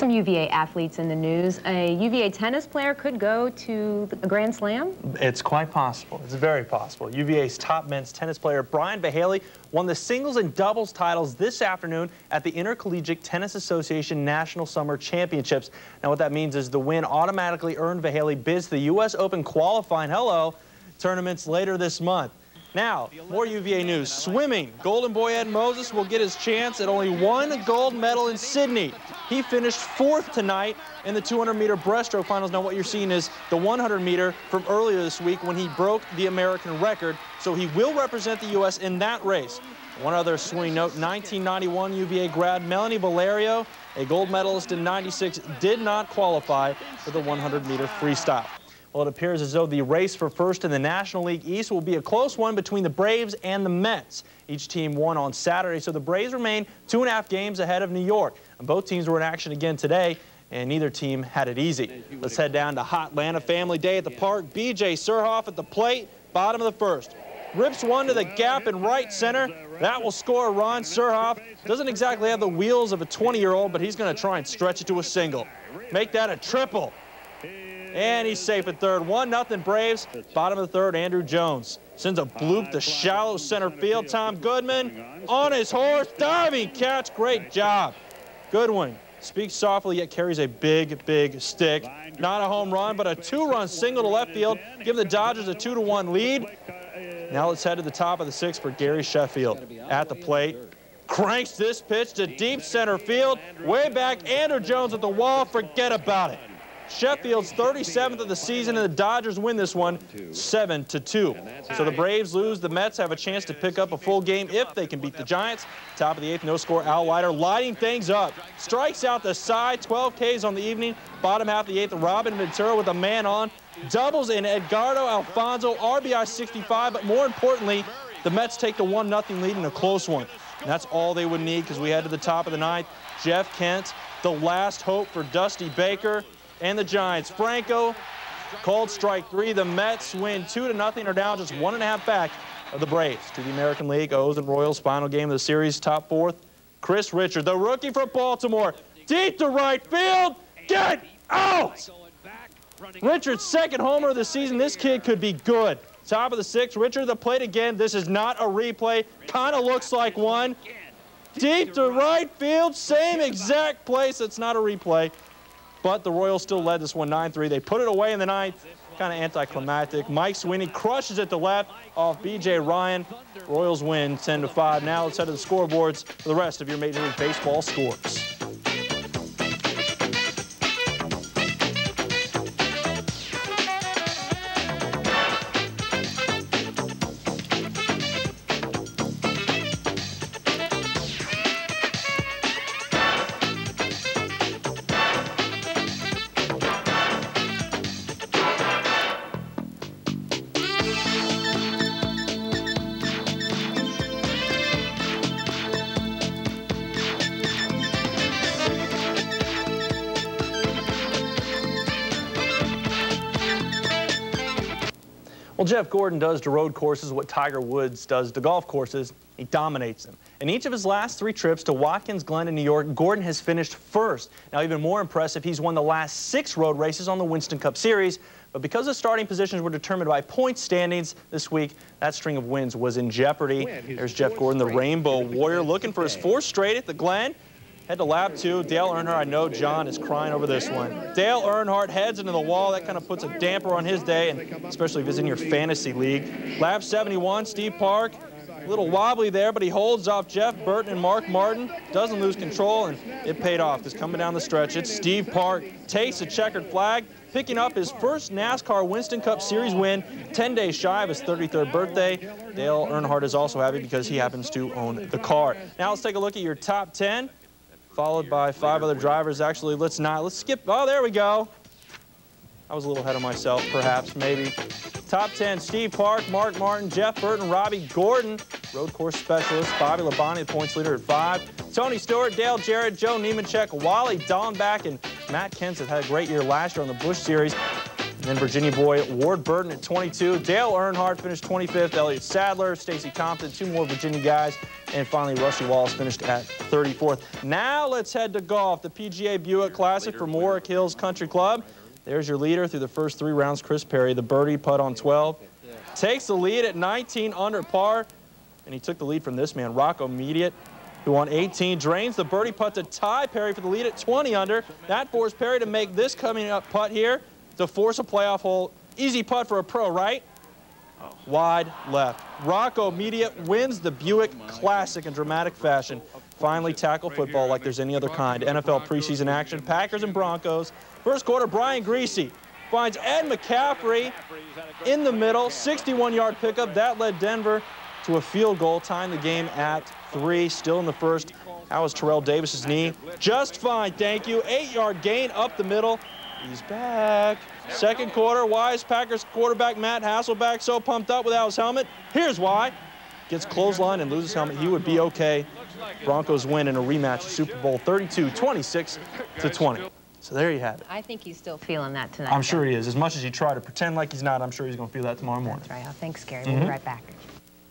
Some UVA athletes in the news. A UVA tennis player could go to a Grand Slam? It's quite possible. It's very possible. UVA's top men's tennis player Brian Bahaley won the singles and doubles titles this afternoon at the Intercollegiate Tennis Association National Summer Championships. Now what that means is the win automatically earned Bahaley bids to the U.S. Open qualifying tournaments later this month. Now, more UVA news. Swimming. Golden Boy Ed Moses will get his chance at only one gold medal in Sydney. He finished 4th tonight in the 200-meter breaststroke finals. Now, what you're seeing is the 100-meter from earlier this week when he broke the American record. So he will represent the U.S. in that race. One other swimming note, 1991 UVA grad Melanie Valerio, a gold medalist in '96, did not qualify for the 100-meter freestyle. Well, it appears as though the race for first in the National League East will be a close one between the Braves and the Mets. Each team won on Saturday, so the Braves remain 2.5 games ahead of New York. And both teams were in action again today, and neither team had it easy. Let's head down to Hotlanta Family Day at the Park. B.J. Surhoff at the plate, bottom of the first. Rips one to the gap in right center. That will score a run. Surhoff doesn't exactly have the wheels of a 20-year-old, but he's going to try and stretch it to a single. Make that a triple. And he's safe at third. 1-0 Braves. Bottom of the third, Andrew Jones sends a bloop to shallow center field. Tom Goodman on his horse. Diving catch. Great job. Goodwin speaks softly yet carries a big, big stick. Not a home run, but a 2-run single to left field. Give the Dodgers a 2-1 lead. Now let's head to the top of the 6th for Gary Sheffield at the plate. Cranks this pitch to deep center field. Way back, Andrew Jones at the wall. Forget about it. Sheffield's 37th of the season, and the Dodgers win this one 7-2. So the Braves lose. The Mets have a chance to pick up a full game if they can beat the Giants. Top of the 8th, no-score Al Leiter lighting things up. Strikes out the side, 12 Ks on the evening. Bottom half of the 8th, Robin Ventura with a man on. Doubles in Edgardo Alfonso, RBI 65, but more importantly, the Mets take the 1-0 lead in a close one. And that's all they would need because we head to the top of the 9th. Jeff Kent, the last hope for Dusty Baker and the Giants. Franco called strike 3. The Mets win 2-0, are down just 1.5 back of the Braves. To the American League, O's and Royals final game of the series. Top 4th, Chris Richard, the rookie from Baltimore. Deep to right field. Get out! Richard's 2nd homer of the season. This kid could be good. Top of the 6th, Richard at the plate again. This is not a replay. Kind of looks like one. Deep to right field. Same exact place. It's not a replay. But the Royals still led this one 9-3. They put it away in the 9th. Kind of anticlimactic. Mike Sweeney crushes it to left off B.J. Ryan. Royals win 10-5. Now let's head to the scoreboards for the rest of your Major League Baseball scores. Well, Jeff Gordon does to road courses what Tiger Woods does to golf courses. He dominates them. In each of his last 3 trips to Watkins Glen in New York, Gordon has finished 1st. Now, even more impressive, he's won the last 6 road races on the Winston Cup Series. But because the starting positions were determined by point standings this week, that string of wins was in jeopardy. There's Jeff Gordon, the Rainbow Warrior, looking for his 4th straight at the Glen. Head to lap 2. Dale Earnhardt, I know John is crying over this one. Dale Earnhardt heads into the wall. That kind of puts a damper on his day, and especially if he's in your fantasy league. Lap 71, Steve Park. A little wobbly there, but he holds off Jeff Burton and Mark Martin. Doesn't lose control, and it paid off. Just coming down the stretch, it's Steve Park. Takes a checkered flag, picking up his first NASCAR Winston Cup Series win, 10 days shy of his 33rd birthday. Dale Earnhardt is also happy because he happens to own the car. Now let's take a look at your top 10. Followed by 5 other drivers. Actually, let's skip. Oh, there we go. I was a little ahead of myself, perhaps, maybe. Top 10, Steve Park, Mark Martin, Jeff Burton, Robbie Gordon, road course specialist, Bobby Labonte, the points leader at 5. Tony Stewart, Dale Jarrett, Joe Nemechek, Wally Dallenbach, and Matt Kenseth had a great year last year on the Busch Series. And then Virginia boy Ward Burton at 22. Dale Earnhardt finished 25th. Elliott Sadler, Stacey Compton, 2 more Virginia guys. And finally, Rusty Wallace finished at 34th. Now let's head to golf. The PGA Buick Classic from Warwick Hills Country Club. There's your leader through the first 3 rounds, Chris Perry. The birdie putt on 12. Takes the lead at 19 under par. And he took the lead from this man, Rocco Mediate, who on 18 drains the birdie putt to tie Perry for the lead at 20 under. That forced Perry to make this coming up putt here to force a playoff hole. Easy putt for a pro, right? Wide left. Rocco Mediate wins the Buick Classic in dramatic fashion. Finally tackle football like there's any other kind. NFL preseason action, Packers and Broncos. First quarter, Brian Greasy finds Ed McCaffrey in the middle, 61-yard pickup. That led Denver to a field goal, tying the game at 3. Still in the first. How was Terrell Davis's knee? Just fine, thank you. 8-yard gain up the middle. He's back. Second quarter, why is Packers quarterback Matt Hasselbeck so pumped up without his helmet? Here's why. Gets clothesline and loses helmet. He would be okay. Broncos win in a rematch, Super Bowl 32, 26-20. So there you have it. I think he's still feeling that tonight. I'm sure he is. As much as you try to pretend like he's not, I'm sure he's going to feel that tomorrow morning. That's right. Thanks, Gary. We'll be right back.